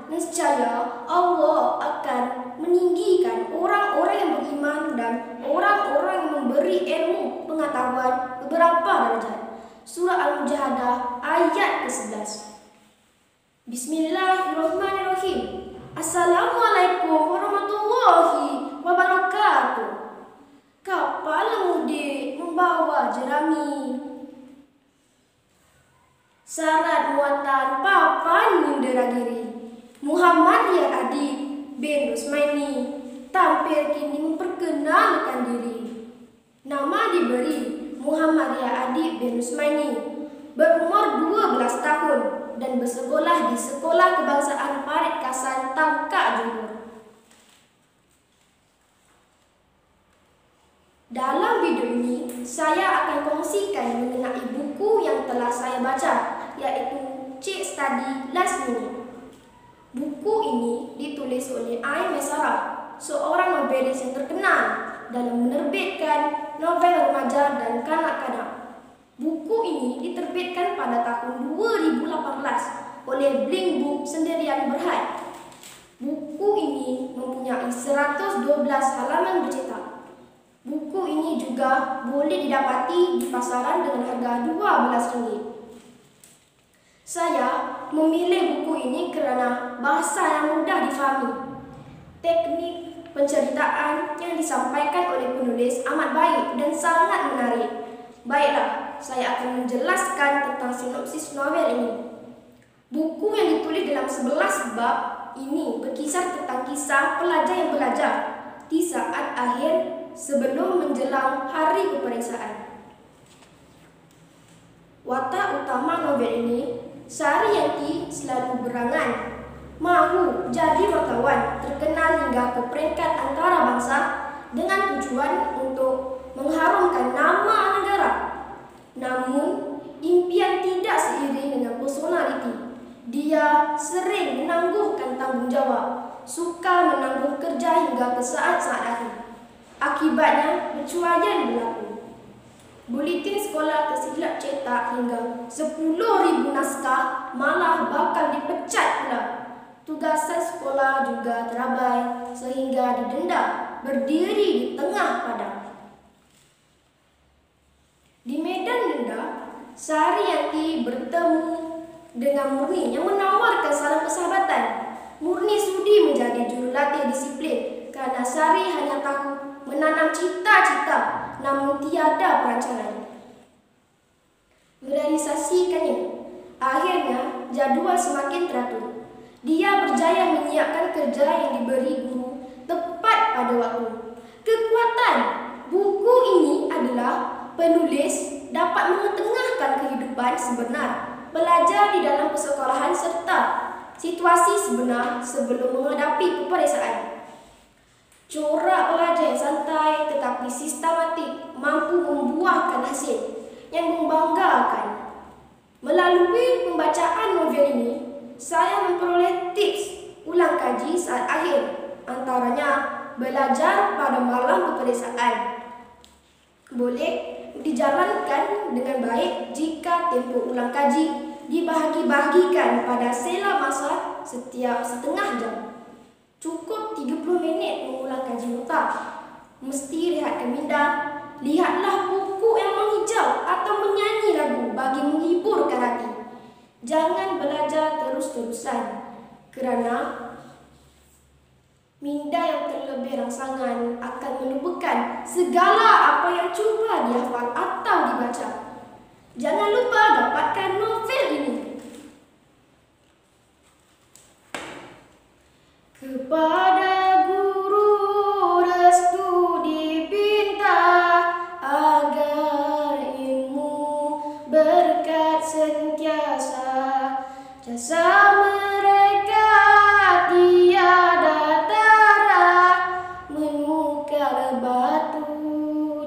Nescaya Allah akan meninggikan orang-orang yang beriman dan orang-orang yang memberi ilmu pengetahuan beberapa derajat. Surah Al-Mujahadah ayat ke-11. Bismillahirrahmanirrahim. Assalamualaikum warahmatullahi wabarakatuh. Kapal mudik membawa jerami. Syarat muatan papan Indragiri. Muhammadiyah Adib bin Rusmaini tampil kini memperkenalkan diri. Nama diberi Muhammadiyah Adib bin Rusmaini, berumur 12 tahun dan bersekolah di Sekolah Kebangsaan Parit Kasan, Tangkak, Johor. Dalam video ini, saya akan kongsikan mengenai buku yang telah saya baca, yaitu Cik Study Last Minute. Buku ini ditulis oleh Aim Sarah, seorang novelis yang terkenal dalam menerbitkan novel remaja dan kanak-kanak. Buku ini diterbitkan pada tahun 2018 oleh Blink Book Sendirian Berhad. Buku ini mempunyai 112 halaman bercetak. Buku ini juga boleh didapati di pasaran dengan harga RM12. Saya memilih buku ini kerana bahasa yang mudah difahami. Teknik penceritaan yang disampaikan oleh penulis amat baik dan sangat menarik. Baiklah, saya akan menjelaskan tentang sinopsis novel ini. Buku yang ditulis dalam 11 bab ini berkisar tentang kisah pelajar yang belajar di saat akhir sebelum menjelang hari peperiksaan. Watak utama novel ini, Syariati selalu berangan mahu jadi wartawan terkenal hingga ke peringkat antarabangsa dengan tujuan untuk mengharumkan nama negara. Namun, impian tidak seiring dengan personaliti. Dia sering menangguhkan tanggungjawab, suka menanggung kerja hingga ke saat-saat akhir. Akibatnya, perceraian berlaku. Buletin sekolah tersilap cetak hingga 10,000 naskah malah bakal dipecat pula. Tugasan sekolah juga terabai sehingga didenda berdiri di tengah padang. Di medan denda, Syariati bertemu dengan Murni yang menawarkan salam persahabatan. Murni sudi menjadi jurulatih disiplin kerana Syari hanya tahu menanam cita-cita namun tiada perancangan merealisasikannya. Akhirnya, jadual semakin teratur. Dia berjaya menyiapkan kerja yang diberi guru tepat pada waktu. Kekuatan buku ini adalah penulis dapat mengetengahkan kehidupan sebenar, belajar di dalam persekolahan serta situasi sebenar sebelum menghadapi peperiksaan. Corak pelajar yang santai tetapi sistematik mampu membuahkan hasil yang membanggakan. Melalui pembacaan novel ini, saya memperoleh tips ulang kaji saat akhir, antaranya belajar pada malam peperiksaan. Boleh dijalankan dengan baik jika tempoh ulang kaji dibahagi-bahagikan pada sela masa setiap setengah jam. Cukup 30 minit mengulang kaji nota. Mesti rehatkan minda. Lihatlah buku yang menghijau atau menyanyi lagu bagi menghiburkan hati. Jangan belajar terus-terusan kerana minda yang terlebih rangsangan akan melupakan segala apa yang cuba dihafal atau dibaca. Jangan lupa dapatkan novel ini. Kepada guru restu dipinta agar ilmu berkat sentiasa. Jasa mereka tiada tara, menukar batu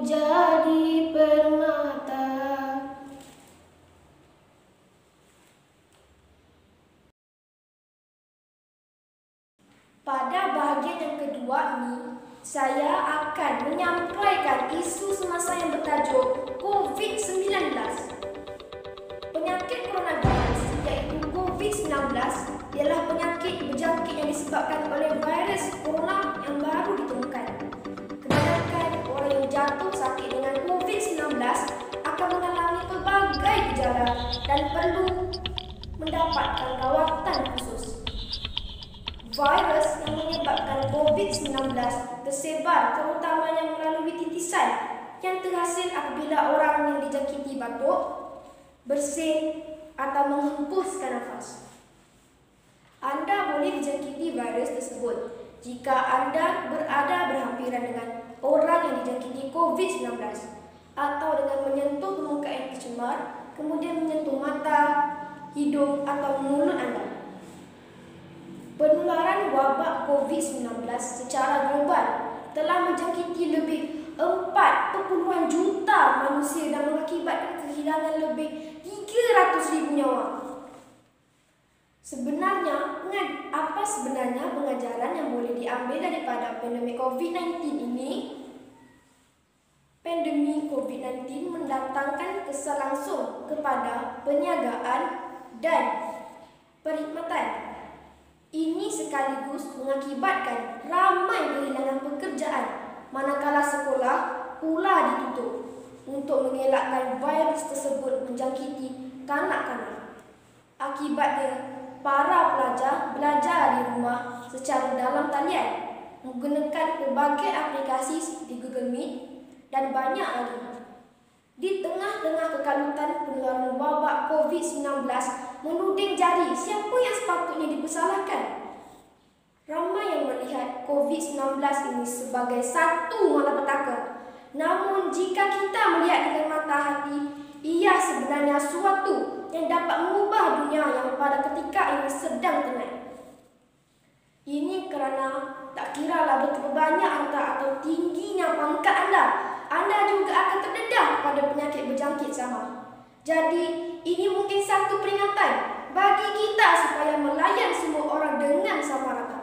jadi permata. Pada bahagian yang kedua ini, saya akan menyampaikan isu semasa yang bertajuk COVID-19. Penyakit coronavirus, iaitu COVID-19, ialah penyakit berjangkit disebabkan oleh virus corona yang baru ditemukan. Kebanyakan orang yang jatuh sakit dengan COVID-19 akan mengalami pelbagai gejala dan perlu mendapatkan rawatan khusus. Virus yang menyebabkan COVID-19 tersebar terutamanya melalui titisan yang terhasil apabila orang yang dijangkiti batuk, bersin atau menghembuskan nafas. Anda boleh dijangkiti virus tersebut jika Anda berada berhampiran dengan orang yang dijangkiti COVID-19 atau dengan menyentuh permukaan yang tercemar, kemudian menyentuh mata, hidung atau mulut Anda. Penularan wabak COVID-19 secara global telah menjangkiti lebih 4 juta manusia dan mengakibatkan kehilangan lebih 300,000 nyawa. Sebenarnya, apa sebenarnya pengajaran yang boleh diambil daripada pandemik COVID-19 ini? Pandemik COVID-19 mendatangkan kesan langsung kepada penjagaan dan perkhidmatan. Ini sekaligus mengakibatkan ramai kehilangan pekerjaan manakala sekolah pula ditutup untuk mengelakkan virus tersebut menjangkiti kanak-kanak. Akibatnya, para pelajar belajar di rumah secara dalam talian menggunakan pelbagai aplikasi seperti Google Meet dan banyak lagi. Di tengah-tengah kekalutan penularan wabak COVID-19 menuding jari siapa yang sepatutnya dipersalahkan. Ramai yang melihat COVID-19 ini sebagai satu malapetaka. Namun jika kita melihat dengan mata hati, ia sebenarnya suatu yang dapat mengubah dunia yang pada ketika ini sedang tenang. Ini kerana tak kiralah betapa banyak harta atau tingginya pangkat anda juga akan terdedah pada penyakit berjangkit sama. Jadi, ini mungkin satu peringatan bagi kita supaya melayan semua orang dengan sama rata.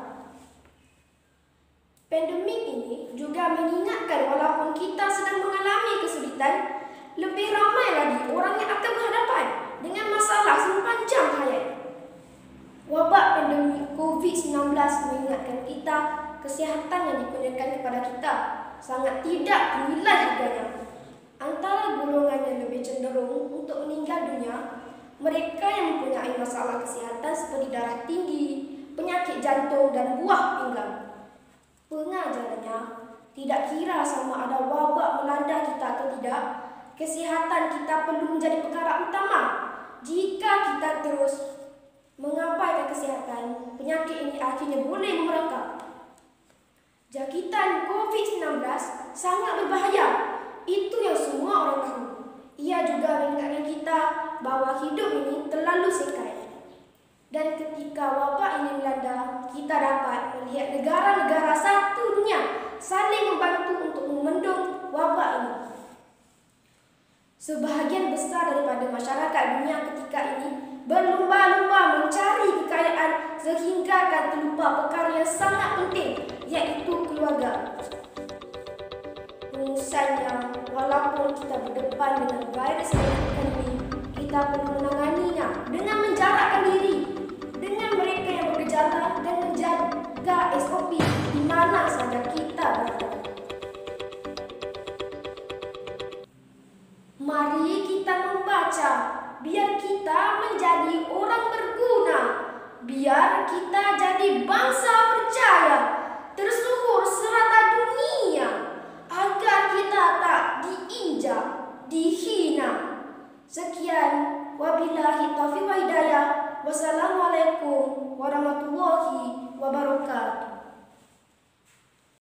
Pandemik ini juga mengingatkan walaupun kita sedang mengalami kesulitan, lebih ramai lagi orang yang akan berhadapan dengan masalah sepanjang hayat. Wabak pandemik COVID-19 mengingatkan kita kesihatan yang dikurniakan kepada kita sangat tidak ternilai harganya. Antara golongan yang lebih cenderung untuk meninggal dunia, mereka yang mempunyai masalah kesihatan seperti darah tinggi, penyakit jantung dan buah pinggang. Pengajarannya, tidak kira sama ada wabak melanda kita atau tidak, kesihatan kita perlu menjadi perkara utama. Jika kita terus mengabaikan kesihatan, penyakit ini akhirnya boleh merangkap. Jangkitan COVID-19 sangat berbahaya. Itu yang semua orang tahu. Ia juga mengingatkan kita bahawa hidup ini terlalu singkat. Dan ketika wabak ini melanda, kita dapat melihat negara-negara satu dunia saling membantu untuk membendung wabak ini. Sebahagian besar daripada masyarakat dunia ketika ini berlumba-lumba mencari kekayaan sehingga akan terlupa perkara yang sangat penting, iaitu keluarga. Rumusannya, walaupun kita berdepan dengan virus menakutkan ini, kita perlu menanganinya dengan menjarakkan diri dengan mereka yang bergejala dan menjaga SOP di mana saja kita berada. Mari kita membaca, biar kita menjadi orang berguna, biar kita jadi bangsa percaya, tersuhur serata dunia, agar kita tak diinjak, dihina. Sekian, wabillahi taufiq wa hidayah. Wassalamualaikum warahmatullahi wabarakatuh.